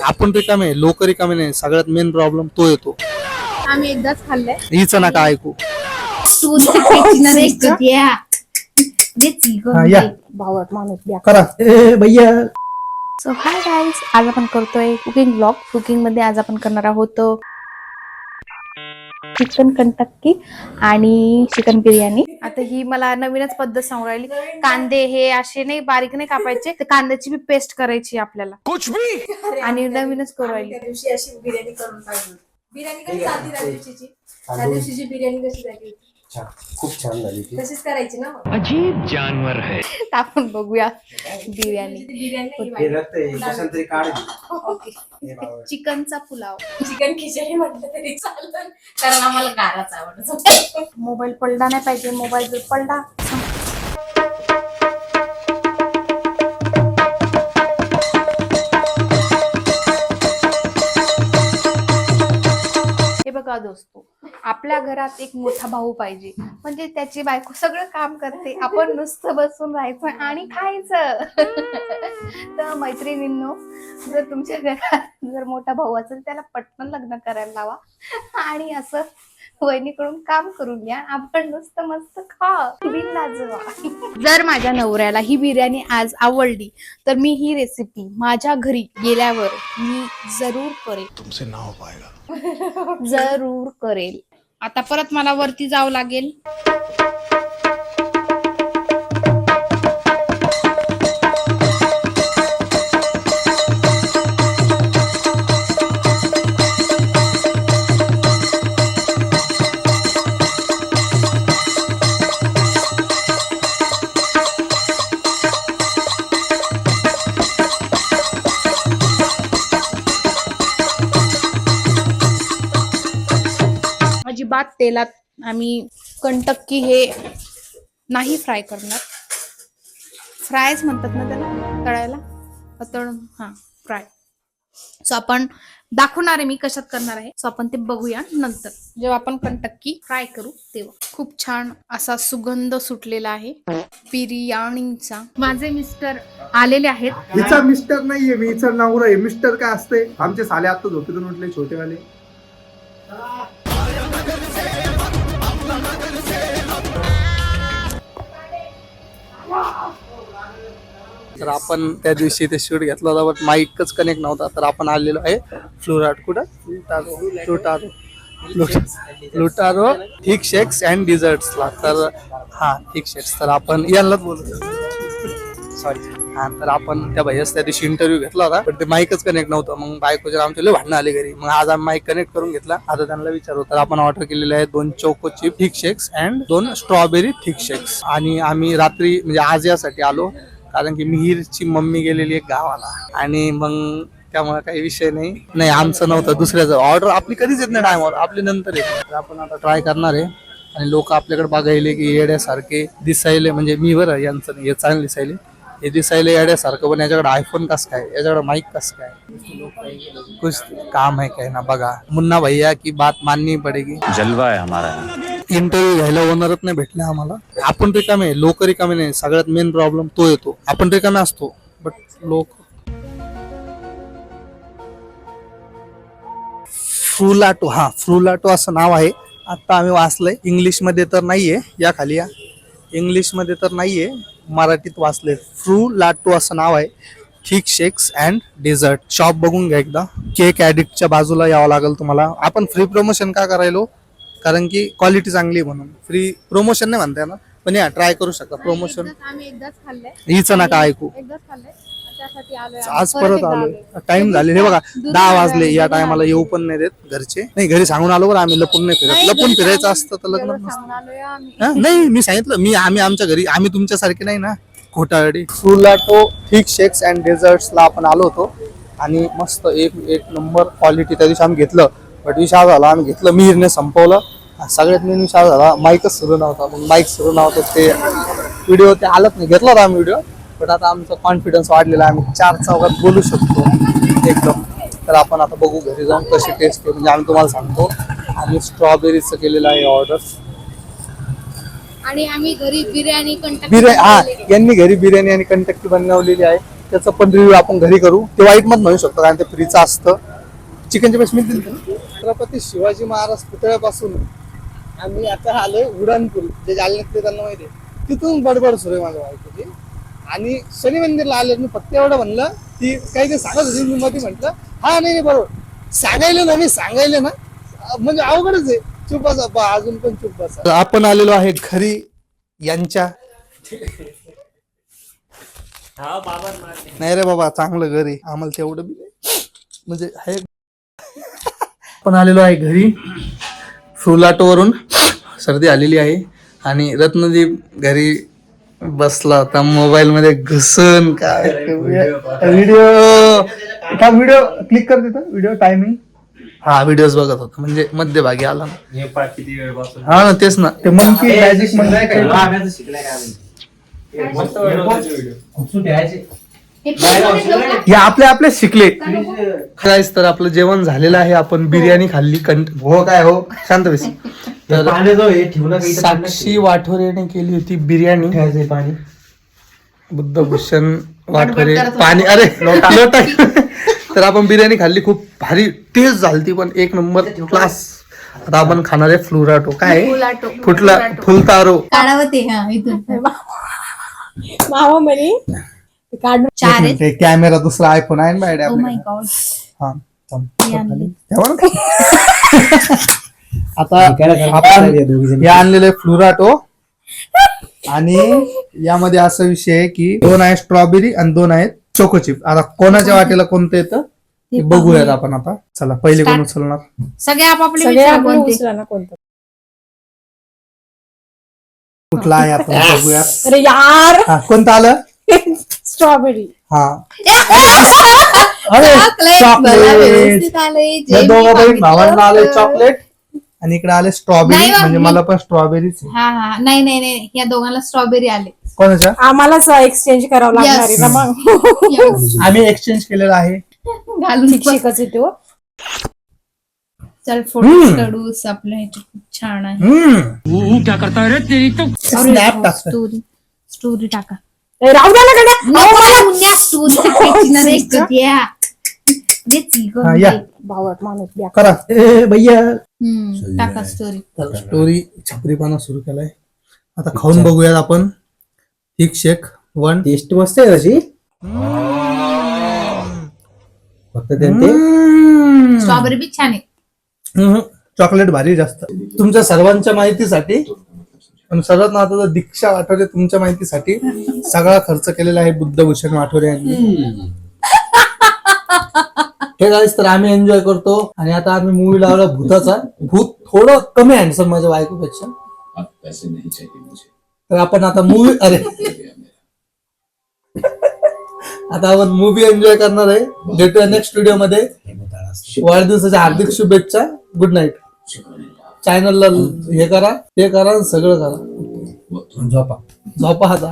आपण रिकामे, लोक रिकामे नाही. सगळ्यात मेन प्रॉब्लेम तो येतो. आम्ही एकदाच खाल्लंय. हिचं नका ऐकू. तू भावत माणूस द्या करा भैया. सो हाय गाईज, आज आपण करतोय कुकिंग ब्लॉग. कुकिंग मध्ये आज आपण करणार आहोत चिकन कंटक्की आणि चिकन बिर्याणी. आता ही मला नवीनच पद्धत सांगू राहिली. कांदे हे असे नाही बारीक नाही कापायचे, तर कांद्याची बी पेस्ट करायची आपल्याला कुछ भी, आणि नवीनच करू राहिली. त्या दिवशी अशी बिर्याणी करून पाहिजे. बिर्याणी कशी झाली त्या दिवशीची? त्या दिवशीची बिर्याणी कशी झाली होती? खूप छान झाली ती. तशीच करायची ना मग. अजीब जानवर है. आपण बघूया बिर्याणी. चिकनचा पुलाव, चिकन खिचडी म्हटलं तरी चालेल, कारण आम्हाला गाराच आवडतो. मोबाईल पडला नाही पाहिजे. मोबाईल जर पडला, हे बघा दोस्तो, आपल्या घरात एक मोठा भाऊ पाहिजे, म्हणजे त्याची बायको सगळं काम करते, आपण नुसतं बसून राहायचं आणि खायचं. तर मैत्रिणींनो, जर तुमच्या घरात जर मोठा भाऊ असेल, त्याला पटकन लग्न करायला लावा आणि असं वहिनीकडून काम करून घ्या. आपण नुसतं मस्त खा, बिनधास्त व्हा. जर माझ्या नवऱ्याला ही बिर्याणी आज आवडली, तर मी ही रेसिपी माझ्या घरी गेल्यावर मी जरूर करेल. तुमसे ना हो पाएगा. जरूर करेल. आता परत मला वरती जावं लागेल. अजिबात तेलात आम्ही कंटक्की हे नाही फ्राय करणार. फ्रायच म्हणतात ना त्याला, तळायला. फ्राय. सो आपण दाखवणार आहे मी कशात करणार आहे. सो आपण ते बघूया नंतर, जेव्हा आपण कंटक्की फ्राय करू तेव्हा. खूप छान असा सुगंध सुटलेला आहे बिर्याणीचा. माझे मिस्टर आलेले आहेत. हिचा मिस्टर नाहीये, मी हिचा नवरा आहे. मिस्टर काय असते? आमचे साले आता झोपेतून उठले, छोटेवाले. तर आपण त्या दिवशी ते शूट घेतला होता, बट माईकच कनेक्ट नव्हता. तर आपण आलेलो आहे लुटारो थिक शेक्स अँड डिझर्ट्सला. तर थिक शेक्स. तर आपण यांनाच बोलतो, सॉरी. तर आपण त्या भैयास त्या दिवशी इंटरव्ह्यू घेतला होता, पण ते माईकच कनेक्ट नव्हतं. मग बायकोचे आमचे लय भांडणं आले घरी. मग आज आम्ही माईक कनेक्ट करून घेतला. आता त्यांना विचारू. तर आपण ऑर्डर केलेले आहे 2 choco chip thick shakes and 2 strawberry thick shakes. आणि आम्ही रात्री म्हणजे आज यासाठी आलो, कारण की मिहीरची मम्मी गेलेली आहे गावाला, आणि मग त्यामुळे काही विषय नाही. आमचं नव्हतं, दुसऱ्याचं. ऑर्डर आपली कधीच येत नाही टायमावर, आपली नंतर येते. तर आपण आता ट्राय करणार आहे. आणि लोक आपल्याकडे बघायले की येड्यासारखे दिसायले, म्हणजे मी बरं, यांचं नाही, हे चांगले दिसायले. हे दिसायले येड्यासारखं, पण याच्याकडे आयफोन कसं काय, याच्याकडे माईक कसं काय, कुछ काम आहे काय ना. बघा, मुन्ना भैया की बात माननी पडेगी. जलवा है हमारा. इंटरव्ह्यू घ्यायला ओनरच नाही भेटले आम्हाला. आपण रिकामे, लोक रिकामे नाही. सगळ्यात मेन प्रॉब्लेम तो येतो. आपण रिकामे असतो, बट लोक. फ्रुलाटो असं नाव आहे. आता आम्ही वाचलंय. इंग्लिश मध्ये तर नाहीये, या खाली या. इंग्लिश मध्ये तर नाहीये, मराठीत वाचले. फ्रुलाटो असं नाव आहे. Thick shakes and dessert. Shop बघून घ्या एकदा. केक ॲडिक्टच्या बाजूला यावं लागेल तुम्हाला. आपण फ्री प्रमोशन का करायलो? कारण की क्वालिटी चांगली आहे म्हणून. फ्री प्रमोशन नाही म्हणताय ना, पण या ट्राय करू शकता. प्रमोशन आम्ही एकदाच खाल्लंय. हिचं नका ऐकू. एकदाच खाल्लंय, त्यासाठी आलोय. आज परत आलोय. टाइम झाले. हे बघा, 10 वाजले. या टायमाला येऊ पण नाही देत घरचे. नाही, घरी सांगून आलो बरं, आम्ही लपून नाही फिरत. लपून फिरायचं असतं तर लग्न नसतं. नाही, मी सांगितलं, आम्ही आमच्या घरी, आम्ही तुमच्यासारखे नाही ना खोटारडी. फ्रुलाटो थिक शेक्स अँड डेझर्ट्सला आपण आलो होतो, आणि मस्त एक नंबर क्वालिटी त्या दिवशी आम्ही घेतलं. बट विषय झाला, आम्ही घेतलं, मिहीरने संपवलं. सगळ्यात मेन विषय झाला, माईकच सुरू नव्हता. मग माईक सुरू नव्हतं, ते व्हिडिओ ते आलंच नाही. घेतला होता आम्ही व्हिडिओ, बट आता आमचा कॉन्फिडन्स वाढलेला आहे. आम्ही 4 चौघात बोलू शकतो एकदम. तर आपण आता बघू घरी जाऊन कशी टेस्ट आहे. म्हणजे आम्ही तुम्हाला सांगतो, आम्ही स्ट्रॉबेरीचं केलेलं आहे ऑर्डर. आणि आम्ही घरी बिर्याणी यांनी घरी बिर्याणी आणि कंटक्की बनवलेली आहे. त्याचा पण रिव्ह्यू आपण घरी करू. ते वाईट मत म्हणू शकतो कारण ते फ्रीचं असतं. चिकनची पेस्ट मी दिली. छत्रपती शिवाजी महाराज पुतळ्यापासून आम्ही आता आलोय उड्डाणपूल, जे जालन्यात त्यांना माहिती आहे. तिथून बडबड सुरू आहे माझ्या बायकोची. आणि शनी मंदिरला आले मी फक्त एवढं म्हणलं, ती काही सांगत होती, मी मध्ये म्हटलं हा नाही बरोबर सांगायले ना म्हणजे अवघडच आहे. चुप बसा, अजून पण चुप बसा. आपण आलेलो आहे घरी यांच्या. नाही रे बाबा, चांगलं घर आहे, आम्हाला तेवढं बी नाही. म्हणजे आहे. आपण आलेलो आहे घरी फुलाटोवरून. सर्दी आलेली आहे आणि रत्नदीप घरी बसला होता मोबाईल मध्ये घुसून. काय व्हिडिओ क्लिक कर तिथं, व्हिडिओ टायमिंग. हा व्हिडिओज बघत होता, म्हणजे मध्यभागी आला ना. हा ना, तेच ना, ते मंकी मॅजिक हे आपले शिकले. काहीच तर आपलं जेवण झालेलं आहे. आपण बिर्याणी खाल्ली. हो काय हो, शांत बस. तर साक्षी वाठोरेने केली होती बिर्याणी. पाणी बुद्धभूषण वाठोरे पाणी, अरे लोटा. तर आपण बिर्याणी खाल्ली, खूप भारी टेस्ट झाली, पण एक नंबर क्लास. आता आपण खाणार आहे फ्लुराटो. काय फुलतारो. मामा म्हणे काढून 4 आहेत. कॅमेरा दुसरा आयफोन आहे ना Oh my God. हा आता आपण हे आणलेले फ्लुराटो. आणि यामध्ये असा विषय आहे की 2 आहे स्ट्रॉबेरी आणि 2 आहेत चोकोचिप. आता कोणाच्या वाटेला कोणतं येतं ते बघूयात आपण. आता चला, पहिले कोण उचलणार? सगळे आपापले सगळे विचार आपण कोणते? उचला ना कोणतं. कुठला आहे आपण बघूया. अरे यार, हा, कोणतं आलं? स्ट्रॉबेरी. हा, अरे चॉकलेट. या दोघं बहीण भावांना आले चॉकलेट आणि इकडे आले स्ट्रॉबेरी. नाही म्हणजे बाबा, मला पण स्ट्रॉबेरीच. हा नाही या दोघांना स्ट्रॉबेरी आले. कोणाच्या? आम्हालाच एक्सचेंज करावं लागणार आहे ना मग. आम्ही एक्सचेंज केलेला आहे. घालून शिक्षकच येतो. चल फोटो काढूस आपल्या ह्याच्यात. खूप छान आहे. क्या करता है रे तेरी तो स्नॅप टाकतो. स्टोरी टाका. राहू द्या ना कडे. स्टोरी टाकायची ना रे कधी. हा, या भावट माणूस द्या. करा. ए भैया, टाका स्टोरी. तर स्टोरी छपरीपणा सुरू केलाय. आता खाऊन बघूयात आपण. थिक शेक 1. टेस्ट मस्त आहे तशी. फक्त त्यांचे स्ट्रॉबेरी बी छान आहे. चॉकलेट भारी जास्त. तुमच्या सर्वांच्या माहितीसाठी, पण सर्वात महत्वाचं दीक्षा वाठोरे तुमच्या माहितीसाठी सगळा खर्च केलेला आहे बुद्धभूषण वाठोरे यांनी. हे गाईस, तर आम्ही एन्जॉय करतो. आणि आता आम्ही मूवी लावला भूताचा. भूत थोडं कमी हँडसम माझ्या बायकोपेक्षा. तर आपण आता मूवी, अरे आता आपण मूवी एन्जॉय करणार आहे. भेटूया नेक्स्ट व्हिडिओ मध्ये. वाढदिवसाच्या हार्दिक शुभेच्छा. Good night. चॅनलला हे करा, ते करा, सगळं करा. झोपा आता.